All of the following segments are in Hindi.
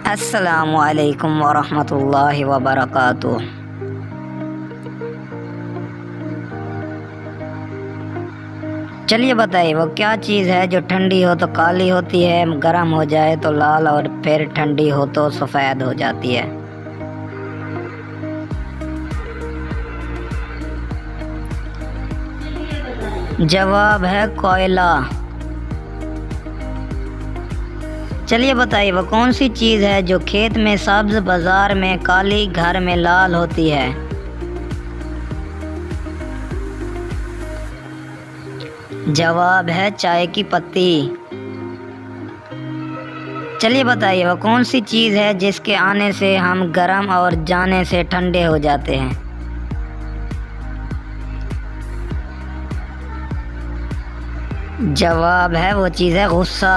अस्सलामुअलैकुम वरहमतुल्लाहि वबरकातुह। चलिए बताइए वो क्या चीज़ है जो ठंडी हो तो काली होती है, गर्म हो जाए तो लाल और फिर ठंडी हो तो सफ़ेद हो जाती है। जवाब है कोयला। चलिए बताइए वो कौन सी चीज़ है जो खेत में सब्ज़, बाज़ार में काली, घर में लाल होती है। जवाब है चाय की पत्ती। चलिए बताइए वो कौन सी चीज़ है जिसके आने से हम गर्म और जाने से ठंडे हो जाते हैं। जवाब है वो चीज़ है गुस्सा।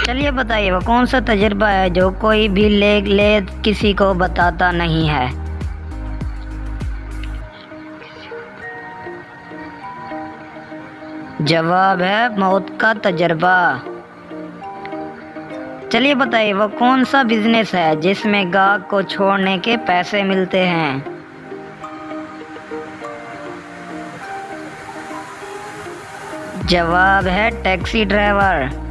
चलिए बताइए वो कौन सा तजुर्बा है जो कोई भी ले किसी को बताता नहीं है। जवाब है मौत का तजुर्बा। चलिए बताइए वो कौन सा बिजनेस है जिसमें गाहक को छोड़ने के पैसे मिलते हैं। जवाब है टैक्सी ड्राइवर।